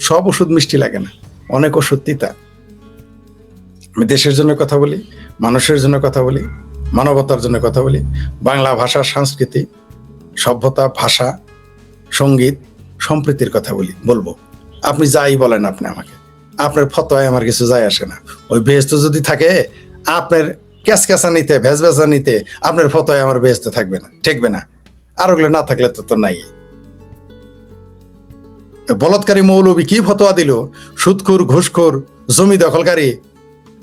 সব ওষুধ মিষ্টি লাগে না, অনেক ওষুধ তিতা। আমি দেশের জন্য কথা বলি, মানুষের জন্য কথা বলি, মানবতার জন্য কথা বলি, বাংলা ভাষা, সংস্কৃতি, সভ্যতা, ভাষা, সঙ্গীত, সম্প্রীতির কথা বলবো। আপনি যাই বলেন আপনি আমাকে, আপনার ফতোয়ায় আমার কিছু যায় আসে না। ওই বেহেশত যদি থাকে, আপনার ক্যাসক্যাসা নিতে, ভেজভেজা নিতে, আপনার ফতোয়ায় আমার বেহেশত থাকবে না, ঠেকবে না। আর ওগুলো না থাকলে তো নাই। বলৎকারী মৌলবী কি ফতোয়া দিল? সুদখোর, ঘুষখোর, জমি দখলকারী,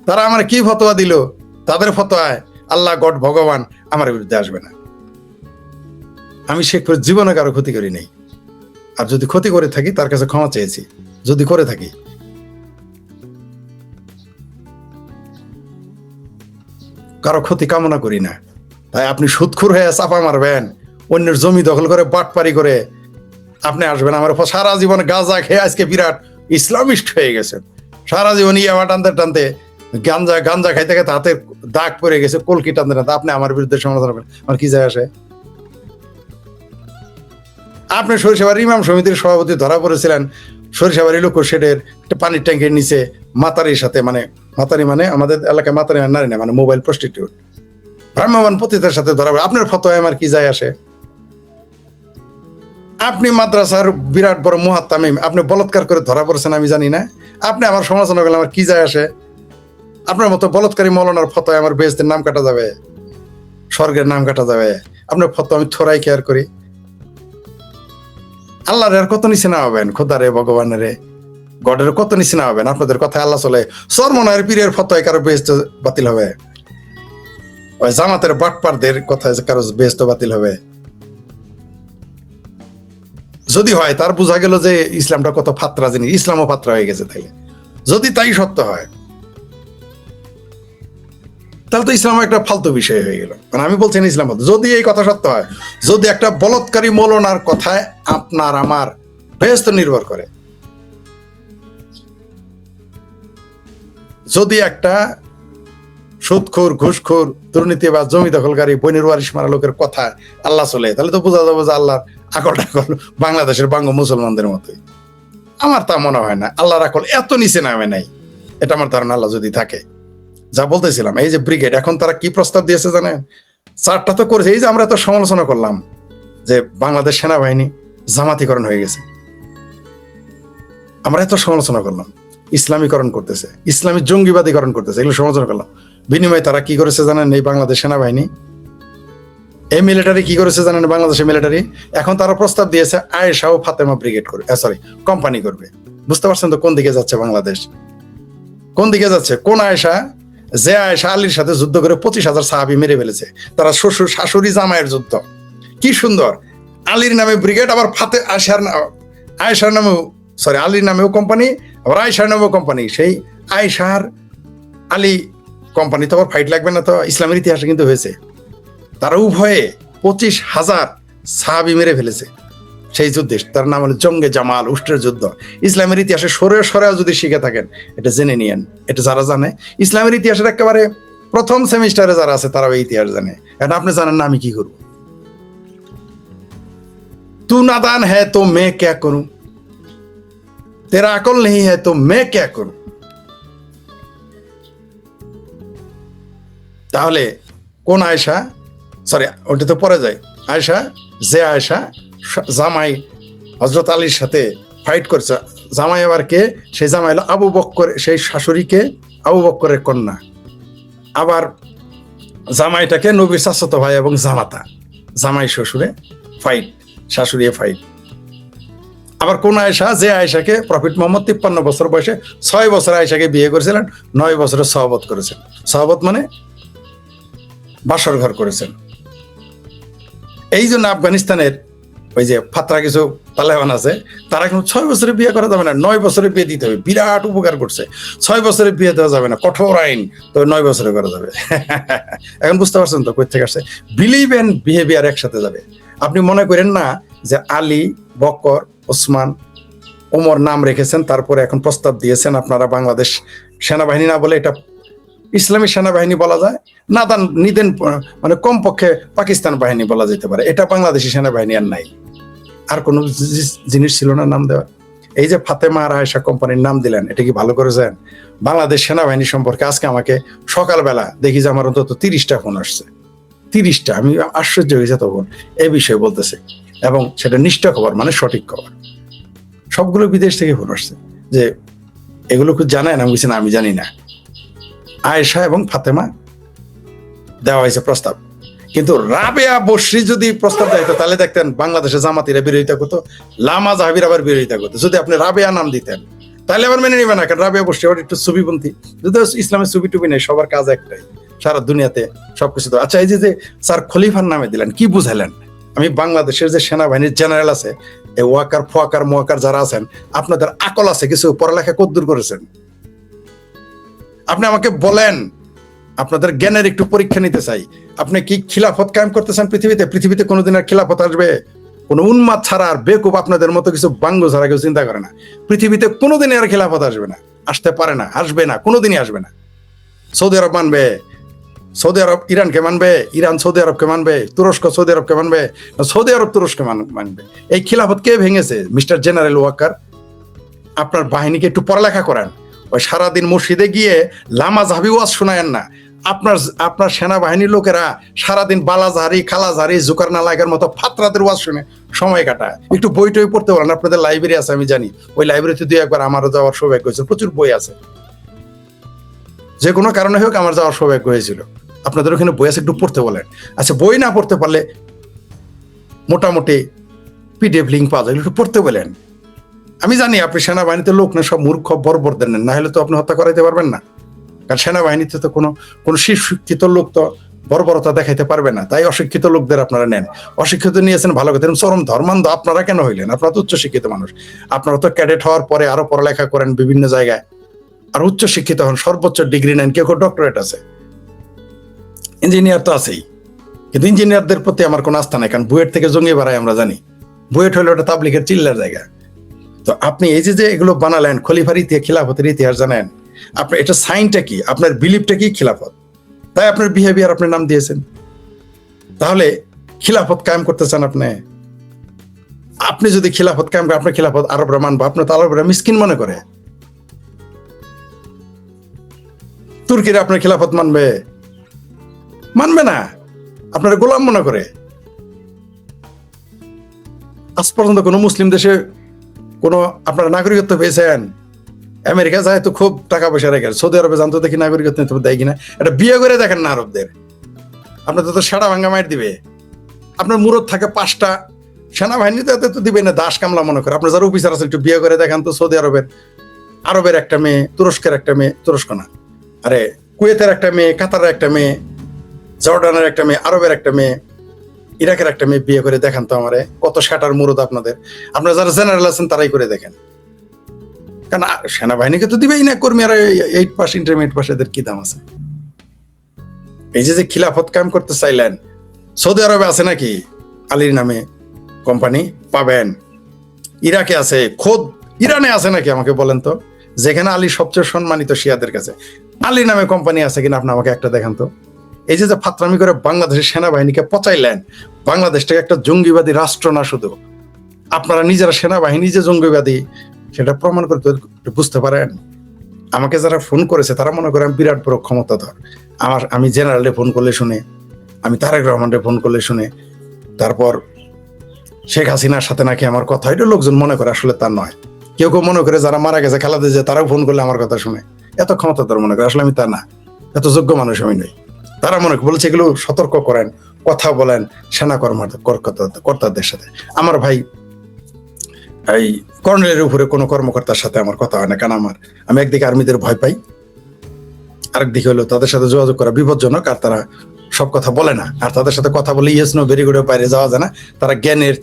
তারা আমার কি ফতোয়া দিল? তাদের ফতোয়ায় আল্লাহ, গড, ভগবান আমার বিরুদ্ধে আসবে না। আমি শেখ জীবনে কারো ক্ষতি করি নাই। আর যদি ক্ষতি করে থাকি তার কাছে ক্ষমা চেয়েছি, যদি করে থাকি। কারো ক্ষতি কামনা করি না। তাই আপনি সুদখোর হয়ে চাপা মারবেন, অন্যের জমি দখল করে বাটপারি করে আপনি আসবেন আমার সারা জীবন গাঁজা খেয়ে আজকে বিরাট ইসলামিস্ট হয়ে গেছেন। সারা জীবন ইয়াবা টানতে গাঞ্জা খাইতে খাইতে হাতে দাগ পড়ে গেছে, কলকি টানতে আপনি আমার বিরুদ্ধে সমালোচনা করবেন, আমার কি যায় আসে? আপনি সরিষাবাড়ি ইমাম সমিতির সভাপতি ধরা পড়েছিলেন সরিষাবাড়ি লোকশেডের একটা পানির ট্যাঙ্কের নিচে মাতারির সাথে, মাতারি মানে আমাদের এলাকায় মাতারি নারী না, মানে মোবাইল প্রস্টিটিউট, ভ্রাম্যমাণ পতিতার সাথে ধরা পড়ে। আপনার ফতোয়ায় আমার কি যায় আসে? আপনি মাদ্রাসার বিরাট বড় মুহাত্তামিম, আপনি বলৎকার করে ধরা পড়েছেন আমি জানি না, আপনি আমার সমালোচনা করলে আমার কি যায় আসে? আপনার মতো বলৎকারী মৌলানার ফতোয় আমার বেহেশতের নাম কাটা যাবে, স্বর্গের নাম কাটা যাবে। আপনার ফতোয়া আমি থোড়াই কেয়ার করি। আল্লাহর আর কত নিচে না হবেন, খোদারে, ভগবানের, গডের কত নিচে না হবেন? আপনাদের কথায় আল্লাহ চলে। সরমনায়ের পীরের ফতোয় কারো বেহেশত বাতিল হবে? ওই জামাতের বাটপারদের কথায় কারো বেহেশত বাতিল হবে? যদি হয় তার বোঝা গেল যে ইসলামটা কত ফাত্রা জিনিস, ইসলামও ফাত্রা হয়ে গেছে। তাইলে যদি তাই সত্য হয় তাহলে তো ইসলাম একটা ফালতু বিষয় হয়ে গেল। মানে আমি বলছি ইসলাম যদি এই কথা সত্য হয়, যদি একটা বলৎকারী মৌলানার কথায় আপনার আমার বেহেশত নির্ভর করে, যদি একটা সুদখোর, ঘুষখোর, দুর্নীতি বা জমি দখলকারী, বইনের ওয়ারিশ মারা লোকের কথা আল্লাহ চলে, তাহলে তো বোঝা যাবে যে আল্লাহর আকল টাকল বাংলাদেশের বাঙ্গ মুসলমানদের মতোই। আমার তা মনে হয় না। আল্লাহর আকল এত নিচে নামে নাই, এটা আমার ধারণা। আল্লাহ যদি থাকে, যা বলতেছিলাম, এই যে ব্রিগেড, এখন তারা কি প্রস্তাব দিয়েছে জানেন? 4টা তো করেছে। এই যে আমরা এত সমালোচনা করলাম যে বাংলাদেশ সেনাবাহিনী জামাতিকরণ হয়ে গেছে, আমরা এত সমালোচনা করলাম, ইসলামীকরণ করতেছে, ইসলামী জঙ্গিবাদীকরণ করতেছে, এগুলো সমালোচনা করলাম। বিনিময়ে তারা কি করেছে জানেন? এই বাংলাদেশ সেনাবাহিনী, এই মিলিটারি কি করেছে জানেন? বাংলাদেশের মিলিটারি এখন তারা প্রস্তাব দিয়েছে আয়েশা ও ফাতেমা ব্রিগেড করবে, সরি কোম্পানি করবে। বুঝতে পারছেন তো কোন দিকে যাচ্ছে বাংলাদেশ? কোন দিকে যাচ্ছে? কোন আয়েশা? যে আয়েশা আলীর সাথে যুদ্ধ করে 25,000 সাহাবী মেরে ফেলেছে। তারা শ্বশুর শাশুড়ি জামাইয়ের যুদ্ধ। কি সুন্দর! আলীর নামে ব্রিগেড, আবার আয়েশার নামেও, সরি আলীর নামেও কোম্পানি, আবার আয়েশার নামেও কোম্পানি। সেই আয়েশার আলী কোম্পানি তো আবার ফাইট লাগবে না তো? ইসলামের ইতিহাসে কিন্তু হয়েছে। তারা উভয়ে 25,000 সাহাবী মেরে ফেলেছে সেই যুদ্ধে। তার নাম হলো জঙ্গে জামাল, উষ্ট্রের যুদ্ধ। ইসলামের ইতিহাসে সরে যদি শিখে থাকেন এটা জেনে নিয়েন। এটা যারা জানে ইসলামের ইতিহাসের একেবারে প্রথম সেমিস্টারে যারা আছে তারাও এই ইতিহাস জানে। এখন আপনি জানেন না আমি কি করবো? তু নাদান হ্যাঁ তো মে ক্যা করুঁ, তেরা আকল নেই হ্যাঁ তো মে ক্যা করুঁ। তাহলে কোন আয়েশা, সরি ওটা তো পরে যায়, আয়েশা, যে আয়েশা জামাই হযরত আলীর সাথে ফাইট করছে, জামাই আবার কে? সেই জামাই হলো আবু বক্কর, সেই শাশুড়িকে আবু বক্করের কন্যা। আবার জামাইটাকে নবীর চাচাতো ভাই এবং জামাতা, জামাই শ্বশুরে ফাইট, শাশুড়ি ফাইট। আবার কোন আয়েশা? যে আয়েশাকে প্রফেট মোহাম্মদ 53 বছর বয়সে 6 বছর আয়েশাকে বিয়ে করেছিলেন, 9 বছরে সহবত করেছেন। সহবত মানে বাসর ঘর করেছেন। এই জন্য আফগানিস্তানের ওই যে ফাতরা কিছু তালেবান আছে, তারা কিন্তু 6 বছরে বিয়ে করা যাবে না, 9 বছরে বিয়ে দিতে হবে। বিরাট উপকার করছে। 6 বছরে বিয়ে দেওয়া যাবে না, কঠোর আইন, তো 9 বছরে করা যাবে। এখন বুঝতে পারছেন তো কই থেকে আসছে? বিলিভ এন্ড বিহেভিয়ার একসাথে যাবে। আপনি মনে করেন না যে আলী, বকর, ওসমান, ওমর নাম রেখেছেন, তারপরে এখন প্রস্তাব দিয়েছেন আপনারা বাংলাদেশ সেনাবাহিনী না বলে এটা ইসলামী সেনাবাহিনী বলা যায়, নিদেন মানে কমপক্ষে পাকিস্তান বাহিনী বলা যেতে পারে। এটা বাংলাদেশি সেনাবাহিনী আর নাই, আর কোনো জিনিস ছিল না নাম দেওয়ার। এই যে ফাতেমা আর আয়েশা কোম্পানির নাম দিলেন, এটা কি ভালো করেছেন? বাংলাদেশ সেনাবাহিনী সম্পর্কে আজকে আমাকে সকালবেলা দেখি যে আমার অন্তত 30টা ফোন আসছে, 30টা। আমি আশ্চর্য হয়েছে তখন এই বিষয়ে বলতেছে, এবং সেটা নিষ্ঠ খবর, মানে সঠিক খবর। সবগুলো বিদেশ থেকে ফোন আসছে যে এগুলো খুব জানেন? আমি বলছি না, আমি জানি না। আয়েশা এবং ফাতেমা দেওয়া হয়েছে প্রস্তাব, কিন্তু রাবেয়া বসরি যদি প্রস্তাব দেয় তাহলে দেখতেন বাংলাদেশে জামাতিরা বিরোধিতা করতো, লামা জাহাবির আবার বিরোধিতা করতো। যদি আপনি রাবেয়া নাম দিতেন তাহলে আবার মেনে নেবে না, কারণ রাবেয়া বসরি আবার একটু ছবিপন্থী। যদি ইসলামের ছবি নেই, সবার কাজ একটাই, সারা দুনিয়াতে সবকিছু তো। আচ্ছা, এই যে স্যার খলিফার নামে দিলেন, কি বুঝালেন? আমি বাংলাদেশের যে সেনাবাহিনীর জেনারেল আছে, এই ওয়াকার ফোয়াকার মোয়াকার যারা আছেন, আপনাদের আকল আছে কিছু? পড়ালেখা কদ্দূর করেছেন? আপনি আমাকে বলেন, আপনাদের জ্ঞানের একটু পরীক্ষা নিতে চাই। আপনি কি খিলাফত কায়েম করতেছেন পৃথিবীতে? পৃথিবীতে কোনোদিন আর খিলাফত আসবে? কোন উন্মাদ ছাড়া আর বেকুব আপনাদের মতো কিছু বাঙ্গু ছাড়া কেউ চিন্তা করে না। পৃথিবীতে কোনোদিন আর খিলাফত আসবে না, আসতে পারে না, আসবে না, কোনোদিনই আসবে না। সৌদি আরব মানবে, সৌদি আরব ইরানকে মানবে, ইরান সৌদি আরবকে মানবে, তুরস্ক সৌদি আরবকে মানবে, সৌদি আরব তুরস্ককে মানবে। এই খিলাফত কে ভেঙেছে? মিস্টার জেনারেল ওয়াকার, আপনার বাহিনীকে একটু পড়ালেখা করেন। ওই সারাদিন মসজিদে গিয়ে লামা জাহাবি ওয়াজ শোনায়েন না। আপনার সেনাবাহিনীর লোকেরা সারাদিন বালাজাহারি, খালাজাহারি, জুকার নালাগের মতো ফাতরাদের ওয়াজ শুনে সময় কাটায়। একটু বই টই পড়তে বলেন। আপনাদের লাইব্রেরি আছে আমি জানি, ওই লাইব্রেরিতে 2-1 বার আমারও যাওয়ার সৌভাগ্য হয়েছিল। প্রচুর বই আছে, যে কোনো কারণে হোক আমার যাওয়ার সৌভাগ্য হয়েছিল। আপনাদের ওখানে বই আছে, একটু পড়তে বলেন। আচ্ছা, বই না পড়তে পারলে মোটামুটি পিডিএফ লিঙ্ক পাওয়া যায়, একটু পড়তে বলেন। আমি জানি আপনি সেনাবাহিনীতে লোক না, সব মূর্খ বর্বরদের নেন, না হলে তো আপনি হত্যা করাইতে পারবেন না। কারণ সেনাবাহিনীতে তো কোনো শিক্ষিত লোক তো বর্বরতা দেখাইতে পারবে না, তাই অশিক্ষিত লোকদের আপনারা নেন। অশিক্ষিত নিয়েছেন ভালো কথা, চরম ধর্মান্ধ আপনারা কেন হইলেন? আপনারা তো উচ্চ শিক্ষিত মানুষ, আপনারা তো ক্যাডেট হওয়ার পরে আরো পড়ালেখা করেন বিভিন্ন জায়গায়, আর উচ্চ শিক্ষিত হন, সর্বোচ্চ ডিগ্রি নেন, কেউ ডক্টরেট আছে, ইঞ্জিনিয়ার তো আছেই। কিন্তু ইঞ্জিনিয়ারদের প্রতি আমার কোনো আস্থা নাই, কারণ বুয়েট থেকে জঙ্গি বাড়ায় আমরা জানি। বুয়েট হলো ওটা তাবলিগের চিল্লার জায়গা। তো আপনি এই যে এগুলো বানালেন, খলিফার ইতিহাস, খিলাফতের ইতিহাস জানেন? আপনার এটা সাইনটা কি? আপনার বিলিফটা কি? খিলাফত। তাই আপনার বিহেভিয়ার আপনার নাম দিয়েছেন। তাহলে খিলাফত কায়েম করতে চান আপনি যদি খিলাফত কায়েম করেন, আপনার খিলাফত আরবরা মানবো? আপনার তো আরবরা মিসকিন মনে করে। তুর্কিরা আপনার খিলাফত মানবে না, আপনার গোলাম মনে করে। আজ পর্যন্ত কোনো মুসলিম দেশে কোনো আপনারা নাগরিকত্ব পেয়েছেন? আমেরিকা যায় তো খুব টাকা পয়সা রেখে, সৌদি আরবে জানতো দেখি নাগরিকত্ব তুমি দেয় কিনা, এটা বিয়ে করে দেখেন না আরবদের, আপনার তো সাড়া ভাঙ্গা মাইর দিবে। আপনার মুরত থাকে 5টা, সেনাবাহিনীতে এত তো দিবে না, দাস কামলা মনে করে। আপনার যারা অফিসার আছে একটু বিয়ে করে দেখান তো, সৌদি আরবের একটা মেয়ে, তুরস্কের একটা মেয়ে, তুরস্ক না আরে কুয়েতের একটা মেয়ে, কাতারের একটা মেয়ে, জর্ডানের একটা মেয়ে, আরবের একটা মেয়ে, ইরাকের একটা মেয়ে বিয়ে করে দেখান তো আমারে, কত শাটার মুরত আপনাদের। আপনারা যারা জেনারেল আছেন তারাই করে দেখেন, কারণ সেনাবাহিনীকে তো দিবেই না কর্মী, আর 8 পাস ইন্টারমিডিয়েট পাস এদের কি দাম আছে? এই যে খিলাফত কায়েম করতে চাইলেন, সৌদি আরবে আছে নাকি আলীর নামে কোম্পানি? পাবেন। ইরাকে আছে, খোদ ইরানে আছে নাকি আমাকে বলেন তো, যেখানে আলী সবচেয়ে সম্মানিত শিয়াদের কাছে, আলী নামে কোম্পানি আছে কিনা আপনি আমাকে একটা দেখান তো। এই যে ফাত্রামি করে বাংলাদেশের সেনাবাহিনীকে পচাইলেন, বাংলাদেশটাকে একটা জঙ্গিবাদী রাষ্ট্র না শুধু, আপনারা নিজেরা সেনাবাহিনী যে জঙ্গিবাদী সেটা প্রমাণ করতে বুঝতে পারেন। আমাকে যারা ফোন করেছে তারা মনে করে আমি বিরাট বড় ক্ষমতাধর, আমি জেনারেলে ফোন করলে শুনে, আমি তারেক রহমানের ফোন করলে শুনে, তারপর শেখ হাসিনার সাথে নাকি আমার কথা, এটা লোকজন মনে করে, আসলে তা নয়। কেউ কেউ মনে করে যারা মারা গেছে খালাদা যে তারাও ফোন করলে আমার কথা শুনে, এত ক্ষমতাধর মনে করে, আসলে আমি তা না, এত যোগ্য মানুষ আমি নই। তারা মনে বলছে এগুলো সতর্ক করেন, কথা বলেন সেনা কর্তাদের সাথে। আমার ভাই এই কর্নেলের উপরে কোনো কর্মকর্তার সাথে আমার কথা হয় না, কারণ আমি একদিকে আর্মিদের ভয় পাই, আরেকদিকে হলো তাদের সাথে যোগাযোগ করা বিপজ্জনক, আর তারা সব কথা বলে না, আর তাদের সাথে কথা বলে ইয়েস নো ভেরি গুডের বাইরে যাওয়া যায় না। তারা জ্ঞানের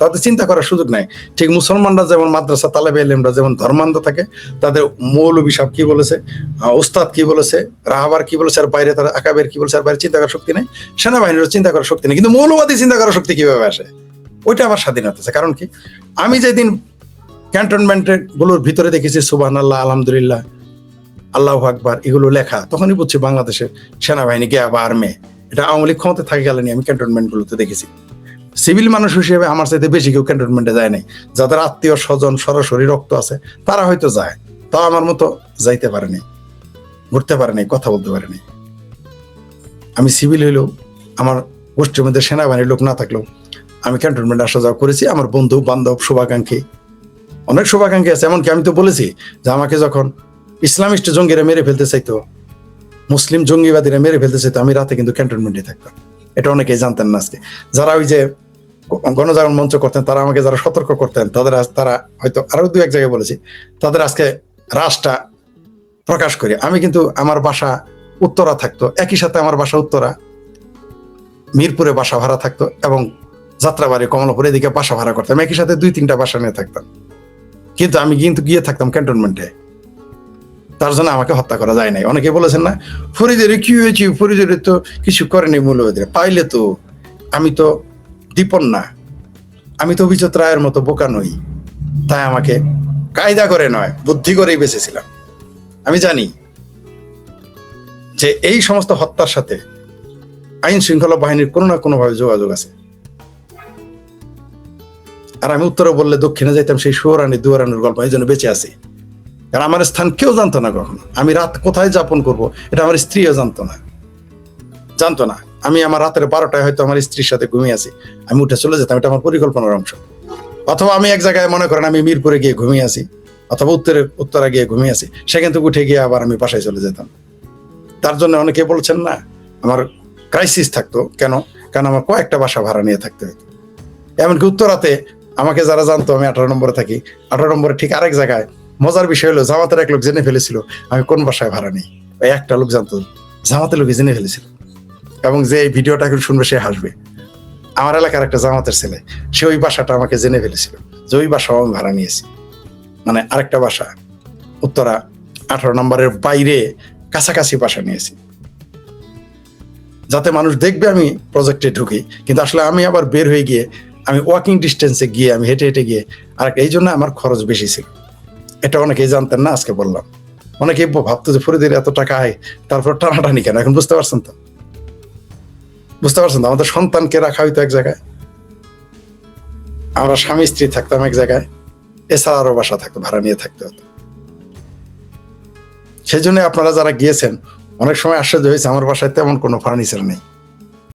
তাদের চিন্তা করার সুযোগ নাই। ঠিক মুসলমানরা যেমন মাদ্রাসা তালেবে ইলমরা যেমন ধর্মান্ধ থাকে, তাদের মৌলবী সাহেব কি বলেছে, উস্তাদ কি বলেছে, রাহাবার কি বলেছে, আর বাইরে তারা আকাবের কি বলেছে, আর বাইরে চিন্তা করার শক্তি নেই। সেনাবাহিনীরও চিন্তা করার শক্তি নেই, কিন্তু মৌলবাদী চিন্তা করার শক্তি কিভাবে আসে? ওইটা আবার স্বাধীনতা আছে। কারণ কি, আমি যেদিন ক্যান্টনমেন্টের গুলোর ভিতরে দেখেছি সুবহানাল্লাহ, আলহামদুলিল্লাহ, আল্লাহু আকবার এগুলো লেখা, তখনই বুঝছি বাংলাদেশের সেনাবাহিনী কে বা আর্মি। এটা আওয়ামী লীগ ক্ষমতা থাকে গেলেনি, আমি ক্যান্টনমেন্ট গুলোতে দেখেছি। সিভিল মানুষ হিসেবে আমার চাইতে বেশি কেউ ক্যান্টনমেন্টে যায় নাই। যাদের আত্মীয় স্বজন সরাসরি রক্ত আছে তারা হয়তো যায়, তাও আমার মতো যাইতে পারেনি, ঘুরতে পারেনি, কথা বলতে পারেনি। আমি সিভিল হইলেও আমার গোষ্ঠীর মধ্যে সেনাবাহিনীর লোক না থাকলেও আমি ক্যান্টনমেন্টে আসা যাওয়া করেছি। আমার বন্ধু বান্ধব শুভাকাঙ্ক্ষী অনেক শুভাকাঙ্ক্ষী আছে, এমনকি আমি তো বলেছি যে আমাকে যখন ইসলামিস্ট জঙ্গিরা মেরে ফেলতে চাইতো, মুসলিম জঙ্গিবাদীরা মেরে ফেলতে চাইতো, আমি রাতে কিন্তু ক্যান্টনমেন্টে থাকতাম। এটা অনেকেই জানতেন না। আজকে যারা ওই যে গণজাগরণ মঞ্চ করতেন, তারা আমাকে যারা সতর্ক করতেন, তারা হয়তো আরো 2-1 জায়গায় বলেছি, তাদের আজকে রাশটা প্রকাশ করি। আমি কিন্তু আমার বাসা উত্তরা থাকতো, একই সাথে আমার বাসা উত্তরা, মিরপুরে বাসা ভাড়া থাকতো, এবং যাত্রাবাড়ি কমলাপুর এদিকে বাসা ভাড়া করতাম, একই সাথে 2-3টা বাসা নিয়ে থাকতাম। কিন্তু আমি কিন্তু গিয়ে থাকতাম ক্যান্টনমেন্টে, তার জন্য আমাকে হত্যা করা যায় নাই। অনেকে বলেছেন না ফরিদের কি হয়েছে, ফরিদের তো কিছু করেনি মৌলবাদীরা, পাইলে তো আমি তো দীপন না, আমি তো অভিজিৎ রায়ের মতো বোকা নই, তাই আমাকে কায়দা করে নয় বুদ্ধি করেই বেঁচেছিলাম। আমি জানি যে এই সমস্ত হত্যার সাথে আইন শৃঙ্খলা বাহিনীর কোনো না কোনো ভাবে যোগাযোগ আছে। আর আমি উত্তরে বললে দক্ষিণে যাইতাম সেই সুয়ারানি দুয়ারানির গল্প, এই জন্য বেঁচে আছি। কারণ আমার স্থান কেউ জানতো না কখনো, আমি রাত কোথায় যাপন করব এটা আমার স্ত্রীও জানতো না। আমি আমার রাতের 12টায় হয়তো আমার স্ত্রীর সাথে ঘুমিয়ে আছি, আমি উঠে চলে যেতাম, এটা আমার পরিকল্পনার অংশ। অথবা আমি এক জায়গায় মনে করেন আমি মিরপুরে গিয়ে ঘুমিয়ে আছি, অথবা উত্তরা গিয়ে ঘুমিয়ে আছি, সেখান থেকে উঠে গিয়ে আবার আমি বাসায় চলে যেতাম। তার জন্য অনেকে বলছেন না আমার ক্রাইসিস থাকতো, কেন? কারণ আমার কয়েকটা বাসা ভাড়া নিয়ে থাকতে হতো। এমনকি উত্তরাতে আমাকে যারা জানতো আমি 18 নম্বরে থাকি, 18 নম্বরে ঠিক আরেক জায়গায়, মজার বিষয় হলো জামাতের এক লোক জেনে ফেলেছিল আমি কোন বাসায় ভাড়া নেই। ওই একটা লোক জানতো, জামাতের লোকে জেনে ফেলেছিল, এবং যে এই ভিডিওটা এখন শুনবে সে হাসবে। আমার এলাকার একটা জামাতের ছেলে, সে ওই বাসাটা আমাকে জেনে ফেলেছিল যে ওই বাসাও আমি ভাড়া নিয়েছি, মানে আরেকটা বাসা উত্তরা 18 নম্বরের বাইরে কাছাকাছি বাসা নিয়েছি, যাতে মানুষ দেখবে আমি প্রজেক্টে ঢুকি, কিন্তু আসলে আমি আবার বের হয়ে গিয়ে আমি ওয়াকিং ডিস্টেন্সে গিয়ে আমি হেঁটে হেঁটে গিয়ে, আর এই জন্য আমার খরচ বেশি ছিল। এটা অনেকেই জানতেন না, আজকে বললাম। অনেকেই ভাবতো যে ফরিদের এত টাকা আয়, তারপর টানাটানি কেন? এখন বুঝতে পারছেন তো? আমাদের সন্তানকে রাখা হইতো এক জায়গায়, আমরা স্বামী স্ত্রী থাকতাম এক জায়গায়, এছাড়া আরো বাসা থাকতো, ভাড়া নিয়ে থাকতে হতো। সেই জন্য আপনারা যারা গিয়েছেন অনেক সময় আশ্চর্য হয়েছে, আমার বাসায় তেমন কোনো ফার্নিচার নেই।